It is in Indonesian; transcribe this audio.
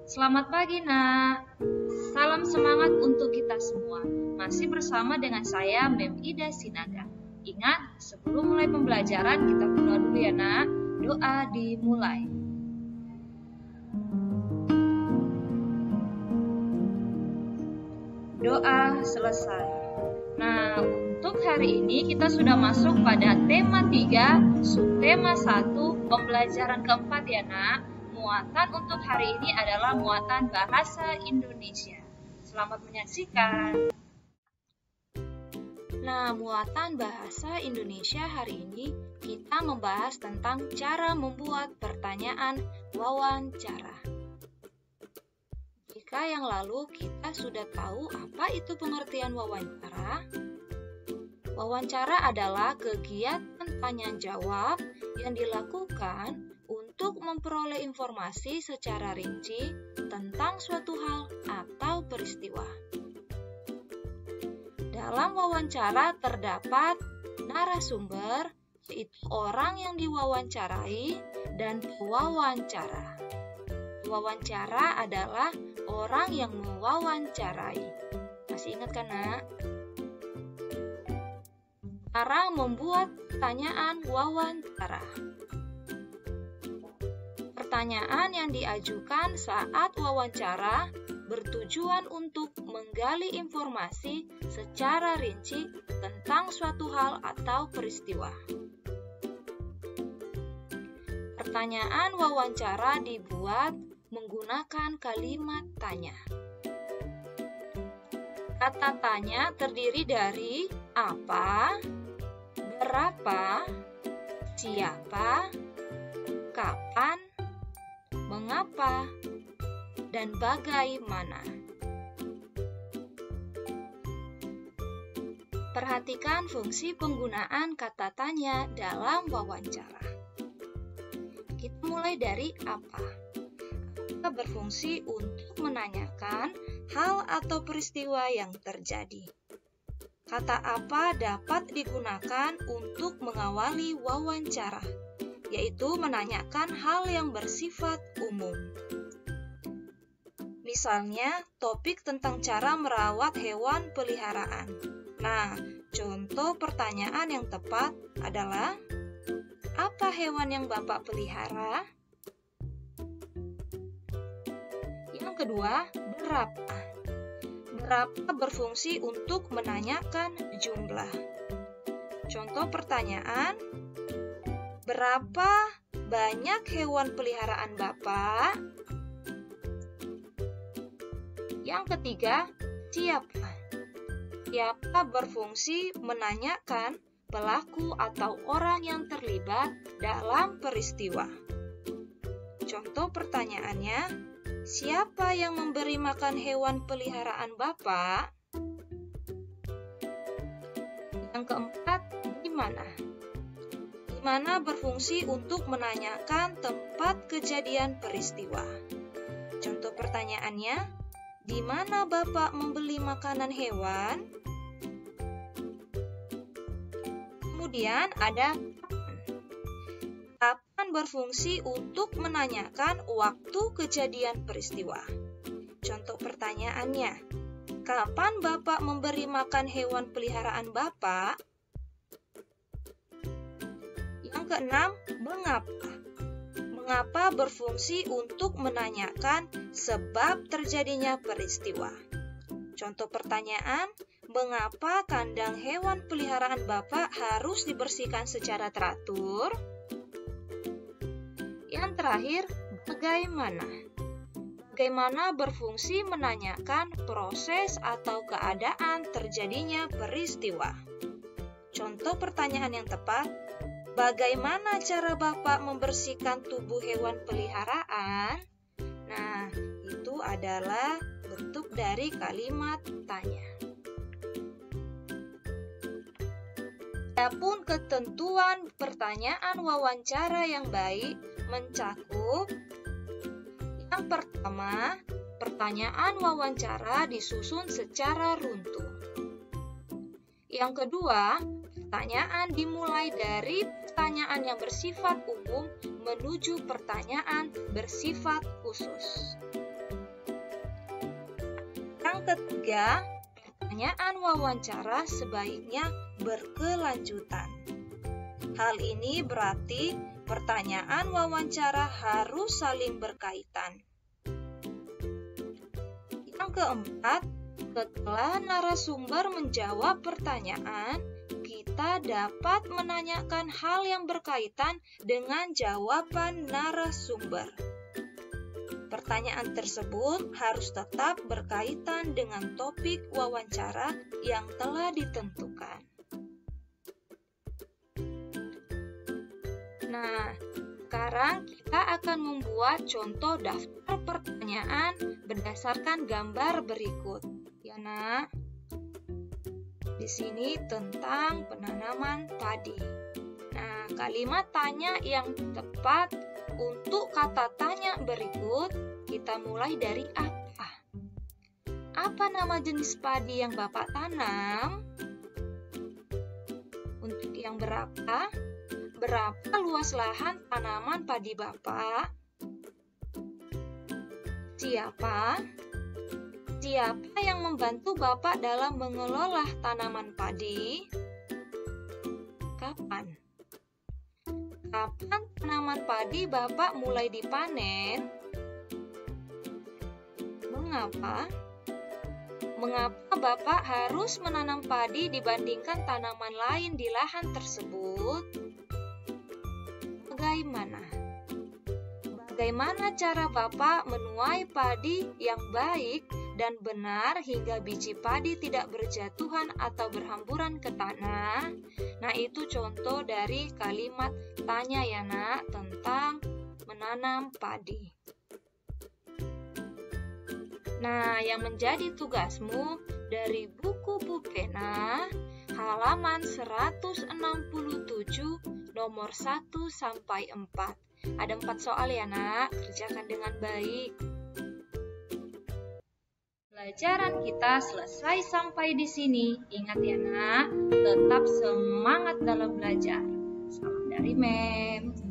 Selamat pagi, Nak. Salam semangat untuk kita semua. Masih bersama dengan saya, Mem Ida Sinaga. Ingat, sebelum mulai pembelajaran, kita berdoa dulu ya, Nak. Doa dimulai. Doa selesai. Nah, untuk hari ini kita sudah masuk pada tema 3, subtema 1, pembelajaran keempat ya, Nak. Muatan untuk hari ini adalah muatan bahasa Indonesia. Selamat menyaksikan. Nah, muatan bahasa Indonesia hari ini kita membahas tentang cara membuat pertanyaan wawancara. Jika yang lalu kita sudah tahu apa itu pengertian wawancara. Wawancara adalah kegiatan tanya-jawab yang dilakukan untuk memperoleh informasi secara rinci tentang suatu hal atau peristiwa. Dalam wawancara terdapat narasumber, yaitu orang yang diwawancarai, dan pewawancara. Pewawancara adalah orang yang mewawancarai. Masih ingat kan, Nak? Cara membuat pertanyaan wawancara. Pertanyaan yang diajukan saat wawancara bertujuan untuk menggali informasi secara rinci tentang suatu hal atau peristiwa. Pertanyaan wawancara dibuat menggunakan kalimat tanya. Kata tanya terdiri dari apa, berapa, siapa, kapan, mengapa, dan bagaimana. Perhatikan fungsi penggunaan kata tanya dalam wawancara. Kita mulai dari apa. Apa berfungsi untuk menanyakan hal atau peristiwa yang terjadi. Kata apa dapat digunakan untuk mengawali wawancara, yaitu menanyakan hal yang bersifat umum. Misalnya, topik tentang cara merawat hewan peliharaan. Nah, contoh pertanyaan yang tepat adalah, apa hewan yang Bapak pelihara? Yang kedua, berapa? Berapa berfungsi untuk menanyakan jumlah. Contoh pertanyaan, berapa banyak hewan peliharaan Bapak? Yang ketiga, siapa? Siapa berfungsi menanyakan pelaku atau orang yang terlibat dalam peristiwa. Contoh pertanyaannya, siapa yang memberi makan hewan peliharaan Bapak? Yang keempat, di mana? Di mana berfungsi untuk menanyakan tempat kejadian peristiwa. Contoh pertanyaannya, di mana Bapak membeli makanan hewan? Kemudian ada kapan berfungsi untuk menanyakan waktu kejadian peristiwa. Contoh pertanyaannya, kapan Bapak memberi makan hewan peliharaan Bapak? Yang keenam, mengapa? Mengapa berfungsi untuk menanyakan sebab terjadinya peristiwa. Contoh pertanyaan, mengapa kandang hewan peliharaan Bapak harus dibersihkan secara teratur? Yang terakhir, bagaimana? Bagaimana berfungsi menanyakan proses atau keadaan terjadinya peristiwa. Contoh pertanyaan yang tepat, bagaimana cara Bapak membersihkan tubuh hewan peliharaan? Nah, itu adalah bentuk dari kalimat tanya. Adapun ketentuan pertanyaan wawancara yang baik mencakup yang pertama, pertanyaan wawancara disusun secara runtuh. Yang kedua, pertanyaan dimulai dari pertanyaan yang bersifat umum menuju pertanyaan bersifat khusus. Yang ketiga, pertanyaan wawancara sebaiknya berkelanjutan. Hal ini berarti pertanyaan wawancara harus saling berkaitan. Yang keempat, setelah narasumber menjawab pertanyaan, kita dapat menanyakan hal yang berkaitan dengan jawaban narasumber. Pertanyaan tersebut harus tetap berkaitan dengan topik wawancara yang telah ditentukan. Nah, sekarang kita akan membuat contoh daftar pertanyaan berdasarkan gambar berikut. Ya, Nak. Di sini tentang penanaman padi. Nah, kalimat tanya yang tepat untuk kata tanya berikut, kita mulai dari apa? Apa nama jenis padi yang Bapak tanam? Untuk yang berapa? Berapa luas lahan tanaman padi Bapak? Siapa? Siapa yang membantu Bapak dalam mengelola tanaman padi? Kapan? Kapan tanaman padi Bapak mulai dipanen? Mengapa? Mengapa Bapak harus menanam padi dibandingkan tanaman lain di lahan tersebut? Bagaimana cara Bapak menuai padi yang baik dan benar hingga biji padi tidak berjatuhan atau berhamburan ke tanah? Nah, itu contoh dari kalimat tanya ya, Nak, tentang menanam padi. Nah, yang menjadi tugasmu dari buku Pupena halaman 167 nomor 1 sampai 4. Ada 4 soal ya, Nak. Kerjakan dengan baik. Pelajaran kita selesai sampai di sini. Ingat ya, Nak, tetap semangat dalam belajar. Salam dari Mem.